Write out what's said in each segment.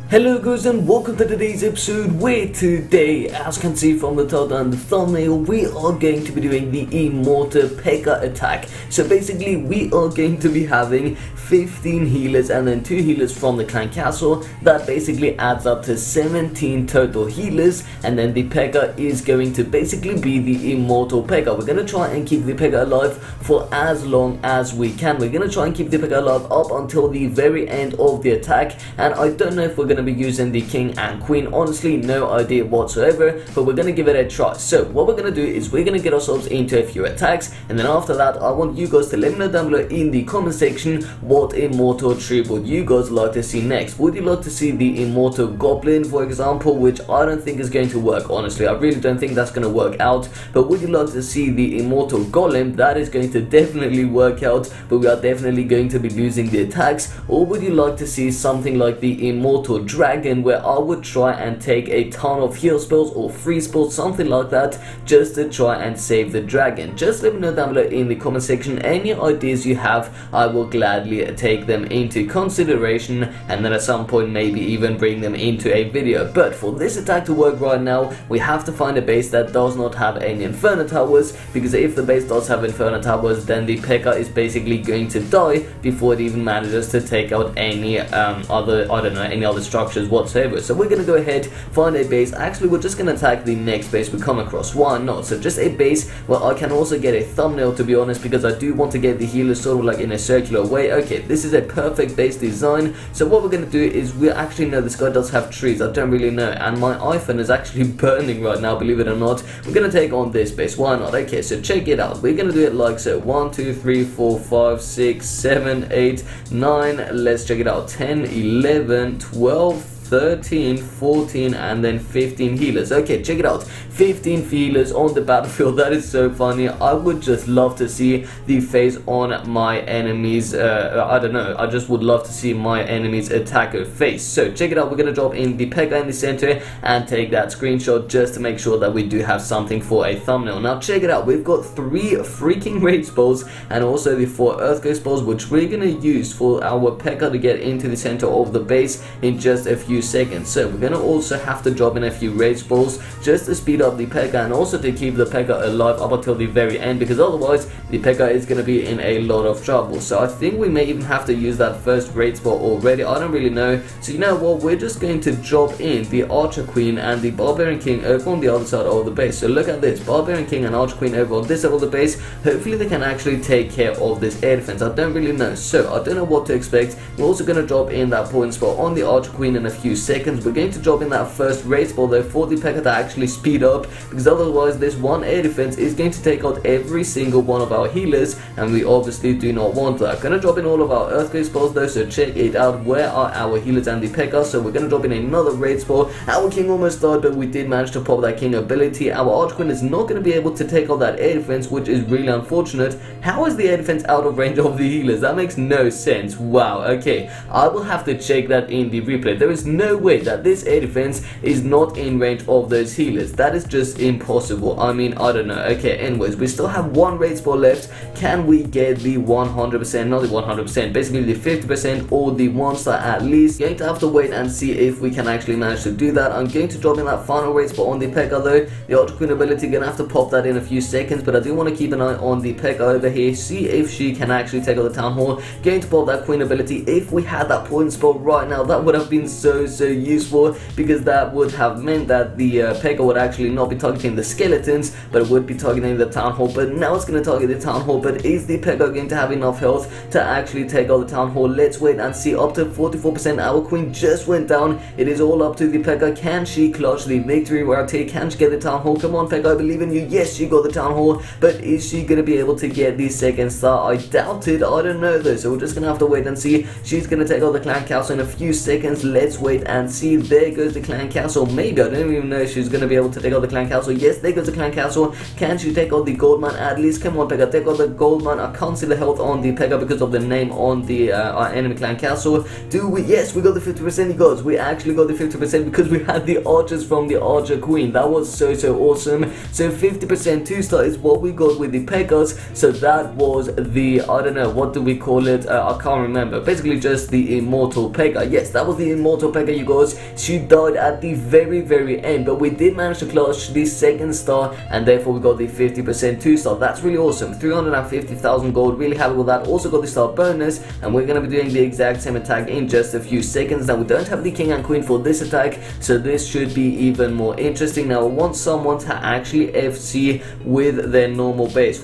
Hello guys and welcome to today's episode where today, as you can see from the title and the thumbnail, we are going to be doing the Immortal P.E.K.K.A attack. So basically we are going to be having 15 healers and then 2 healers from the clan castle. That basically adds up to 17 total healers, and then the P.E.K.K.A is going to basically be the Immortal P.E.K.K.A. We're going to try and keep the P.E.K.K.A alive for as long as we can. We're going to try and keep the P.E.K.K.A alive up until the very end of the attack, and I don't know if we're going to be using the king and queen. Honestly, no idea whatsoever, but we're going to give it a try. So what we're going to do is we're going to get ourselves into a few attacks, and then after that I want you guys to let me know down below in the comment section what immortal troop would you guys like to see next. Would you like to see the immortal goblin, for example, which I don't think is going to work. Honestly, I really don't think that's going to work out. But would you like to see the immortal golem? That is going to definitely work out, but we are definitely going to be losing the attacks. Or would you like to see something like the immortal dragon, where I would try and take a ton of heal spells or free spells, something like that, just to try and save the dragon? Just let me know down below in the comment section any ideas you have. I will gladly take them into consideration, and then at some point maybe even bring them into a video. But for this attack to work right now, we have to find a base that does not have any Inferno Towers, because if the base does have Inferno Towers, then the P.E.K.K.A is basically going to die before it even manages to take out any any other structures whatsoever. So we're gonna go ahead, find a base. Actually, we're just gonna attack the next base we come across. Why not? So just a base where I can also get a thumbnail, to be honest, because I do want to get the healers sort of like in a circular way. Okay, this is a perfect base design. So what we're gonna do is, we actually know this guy does have trees. I don't really know, and my iPhone is actually burning right now, believe it or not. We're gonna take on this base. Why not? Okay, so check it out. We're gonna do it like so. 1 2 3 4 5 6 7 8 9. Let's check it out. 10 11 12 13, 14, and then 15 healers. Okay, check it out. 15 healers on the battlefield. That is so funny. I would just love to see the face on my enemies. I don't know. I just would love to see my enemy's attacker face. So check it out. We're gonna drop in the P.E.K.K.A in the center and take that screenshot just to make sure that we do have something for a thumbnail. Now check it out. We've got 3 freaking rage spells and also the 4 earthquake spells, which we're gonna use for our P.E.K.K.A to get into the center of the base in just a few seconds. So we're gonna also have to drop in a few rage balls just to speed up the P.E.K.K.A and also to keep the P.E.K.K.A alive up until the very end, because otherwise the P.E.K.K.A is gonna be in a lot of trouble. So I think we may even have to use that first rage ball already. I don't really know. So you know what, we're just going to drop in the Archer Queen and the Barbarian King over on the other side of the base. So look at this, Barbarian King and Archer Queen over on this side of the base. Hopefully they can actually take care of this air defense. I don't really know, so I don't know what to expect. We're also gonna drop in that point spot on the Archer Queen in a few seconds. We're going to drop in that first rage ball though for the P.E.K.K.A to actually speed up, because otherwise this one air defense is going to take out every single one of our healers, and we obviously do not want that. Gonna drop in all of our earthquake spells though, so check it out. Where are our healers and the P.E.K.K.A? So we're gonna drop in another rage spell. Our king almost died, but we did manage to pop that king ability. Our Archer Queen is not gonna be able to take out that air defense, which is really unfortunate. How is the air defense out of range of the healers? That makes no sense. Wow, okay, I will have to check that in the replay. There is no way that this air defense is not in range of those healers. That is just impossible. I mean, I don't know. Okay, anyways, we still have one rage spell left. Can we get the 100%, not the 100%, basically the 50% or the 1-star at least? Going to have to wait and see if we can actually manage to do that. I'm going to drop in that final rage spell on the P.E.K.K.A though. The Archer Queen ability, gonna have to pop that in a few seconds, but I do want to keep an eye on the P.E.K.K.A over here, see if she can actually take out the Town Hall. Going to pop that Queen ability. If we had that point spell right now, that would have been so useful, because that would have meant that the P.E.K.K.A would actually not be targeting the skeletons, but it would be targeting the Town Hall. But now it's going to target the Town Hall. But is the P.E.K.K.A going to have enough health to actually take out the Town Hall? Let's wait and see. Up to 44%. Our Queen just went down. It is all up to the P.E.K.K.A. Can she clutch the victory right here? Can she get the Town Hall? Come on, P.E.K.K.A, I believe in you. Yes, she got the Town Hall, but is she going to be able to get the 2nd star? I doubt it. I don't know though, so we're just going to have to wait and see. She's going to take out the clan castle in a few seconds. Let's wait wait and see. There goes the clan castle. Maybe, I don't even know if she's going to be able to take out the clan castle. Yes, there goes the clan castle. Can she take out the goldman at least? Come on, Pekka, take out the goldman. I can't see the health on the Pekka because of the name on the our enemy clan castle. Do we? Yes, we got the 50%, you guys. We actually got the 50% because we had the archers from the archer queen. That was so awesome. So 50% 2-star is what we got with the Pekkas. So that was the, I don't know, what do we call it? I can't remember. Basically just the immortal Pekka. Yes, that was the immortal Pekka, you guys. She died at the very end, but we did manage to clutch the 2nd star, and therefore we got the 50% 2-star. That's really awesome. 350,000 gold. Really happy with that. Also got the star bonus, and we're going to be doing the exact same attack in just a few seconds. Now we don't have the king and queen for this attack, so this should be even more interesting. Now I want someone to actually FC with their normal base,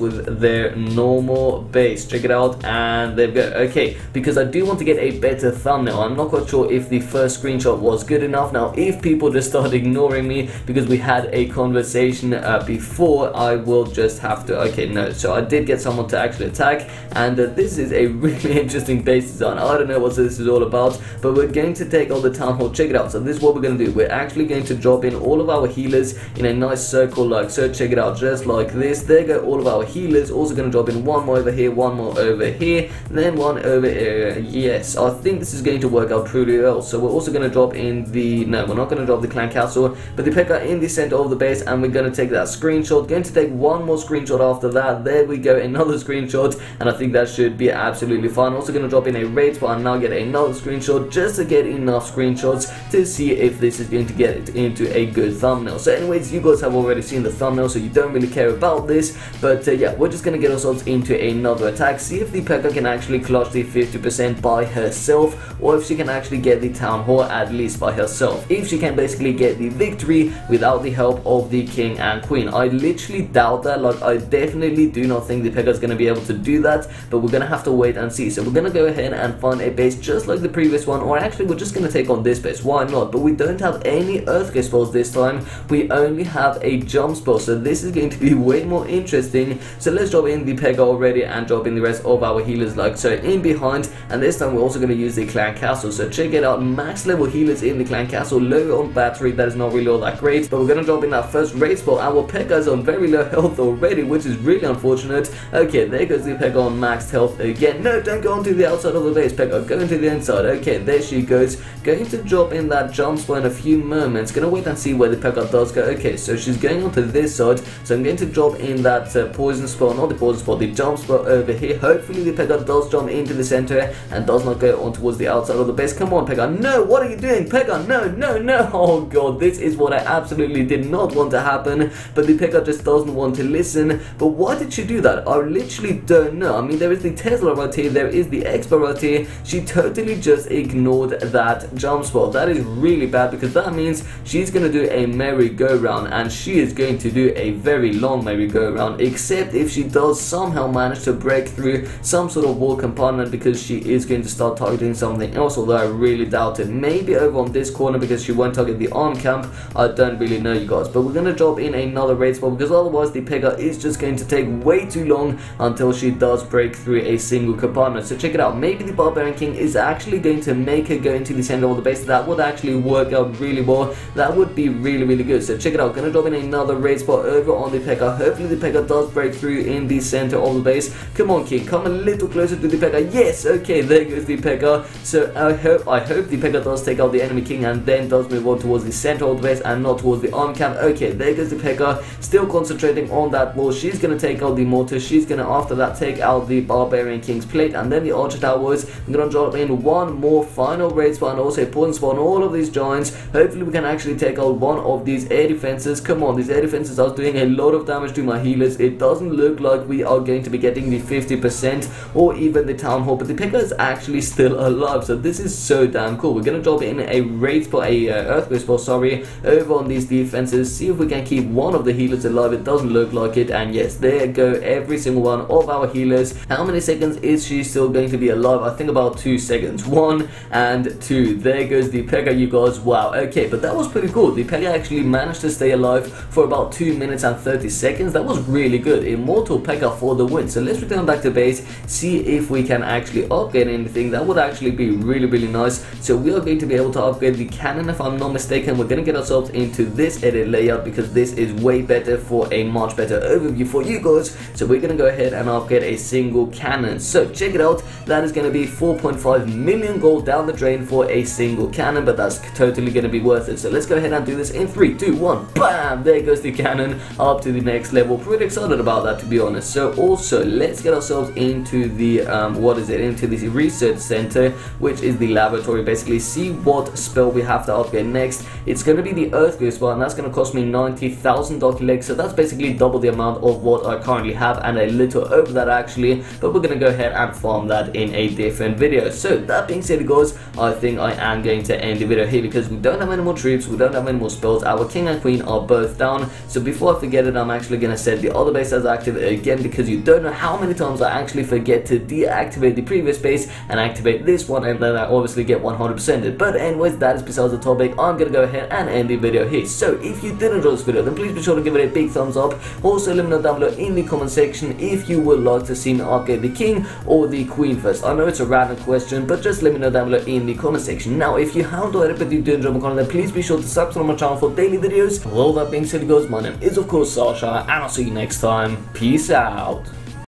check it out, and there we go. Okay, because I do want to get a better thumbnail. I'm not quite sure if the first screenshot was good enough. Now if people just start ignoring me because we had a conversation before, I will just have to, okay, no, so I did get someone to actually attack, and this is a really interesting base design. I don't know what this is all about, but we're going to take on the town hall. Check it out. So this is what we're going to do. We're actually going to drop in all of our healers in a nice circle like so. Check it out, just like this. There go all of our healers. Also going to drop in one more over here, one more over here, then one over here. Yes, I think this is going to work out pretty well. So we're also going to drop in the, no, we're not going to drop the clan castle, but the Pekka in the center of the base, and we're going to take that screenshot. Going to take one more screenshot after that. There we go, another screenshot, and I think that should be absolutely fine. Also going to drop in a raid spot and now get another screenshot just to get enough screenshots to see if this is going to get it into a good thumbnail. So anyways, you guys have already seen the thumbnail, so you don't really care about this, but yeah, we're just going to get ourselves into another attack, see if the Pekka can actually clutch the 50% by herself, or if she can actually get the town hall at least by herself. If she can basically get the victory without the help of the king and queen. I literally doubt that. Like, I definitely do not think the Pekka is going to be able to do that, but we're going to have to wait and see. So we're going to go ahead and find a base just like the previous one, or actually we're just going to take on this base. Why not? But we don't have any earthquake spells this time. We only have a jump spell, so this is going to be way more interesting. So let's drop in the Pekka already and drop in the rest of our healers like so in behind, and this time we're also going to use the clan castle. So check it out, max level healers in the clan castle, low on battery. That is not really all that great, but we're going to drop in that first raid spell. Our Pekka is on very low health already, which is really unfortunate. Okay, there goes the Pekka on maxed health again. No, don't go onto the outside of the base, Pekka, go into the inside. Okay, there she goes. Going to drop in that jump spell in a few moments. Gonna wait and see where the Pekka does go. Okay, so she's going onto this side, so I'm going to drop in that poison spell, not the poison spell, the jump spell over here. Hopefully the Pekka does jump into the center and does not go on towards the outside of the base. Come on, Pekka. No, what are you doing, Pekka? No. Oh god, this is what I absolutely did not want to happen, but the Pekka just doesn't want to listen. But why did she do that? I literally don't know. I mean, there is the Tesla right here, there is the Expo right here. She totally just ignored that jump spell. That is really bad, because that means she's going to do a merry-go-round, and she is going to do a very long merry-go-round, except if she does somehow manage to break through some sort of wall compartment, because she is going to start targeting something else, although I really doubt it. Maybe over on this corner, because she won't target the arm camp. I don't really know, you guys, but we're going to drop in another raid spell, because otherwise the Pekka is just going to take way too long until she does break through a single compartment. So check it out, maybe the Barbarian King is actually going to make her go into the center of the base. That would actually work out really well. That would be really good. So check it out, gonna drop in another raid spot over on the Pekka. Hopefully the Pekka does break through in the center of the base. Come on, King, come a little closer to the Pekka. Yes, okay, there goes the Pekka. So I hope the Pekka does take out the enemy king and then does move on towards the center of the base and not towards the arm camp. Okay, there goes the Pekka, still concentrating on that wall. She's gonna take out the mortar. She's gonna after that take out the Barbarian King's plate and then the archer towers. I'm gonna drop in one more final raid spot and also a poison spot on all of these giants. Hopefully we can actually take out one of these air defenses. Come on, these air defenses are doing a lot of damage to my healers. It doesn't look like we are going to be getting the 50% or even the town hall, but the Pekka is actually still alive, so this is so damn cool. We're gonna drop in a raid spot, earthquake spot, sorry, over on these defenses, see if we can keep one of the healers alive. It doesn't look like it, and yes, there go every single one of our healers. How many seconds is she still going to be alive? I think about 2 seconds. 1 and 2. There goes the Pekka, you guys. Wow, okay, but that was pretty cool. The Pekka actually managed to stay alive for about 2 minutes and 30 seconds. That was really good. Immortal Pekka for the win. So let's return back to base, see if we can actually upgrade anything. That would actually be really nice. So we are going going to be able to upgrade the cannon. If I'm not mistaken, we're going to get ourselves into this edit layout because this is way better for a much better overview for you guys. So we're going to go ahead and upgrade a single cannon. So check it out, that is going to be 4.5 million gold down the drain for a single cannon, but that's totally going to be worth it. So let's go ahead and do this in 3, 2, 1, bam! There goes the cannon up to the next level. Pretty excited about that, to be honest. So also let's get ourselves into the into the research center, which is the laboratory. Basically see what spell we have to upgrade next. It's going to be the Earthquake spell, and that's going to cost me 90,000 Doki Legs, so that's basically double the amount of what I currently have and a little over that actually, but we're going to go ahead and farm that in a different video. So that being said guys, I think I am going to end the video here because we don't have any more troops, we don't have any more spells, our king and queen are both down. So before I forget it, I'm actually going to set the other base as active again, because you don't know how many times I actually forget to deactivate the previous base and activate this one, and then I obviously get 100%ed. But anyways, that is besides the topic. I'm going to go ahead and end the video here. So if you did enjoy this video, then please be sure to give it a big thumbs up. Also let me know down below in the comment section if you would like to see me upgrade the king or the queen first. I know it's a random question, but just let me know down below in the comment section. Now if you haven't already, but you do enjoy my content, then please be sure to subscribe to my channel for daily videos. With all that being said guys, my name is of course Sasha, and I'll see you next time. Peace out.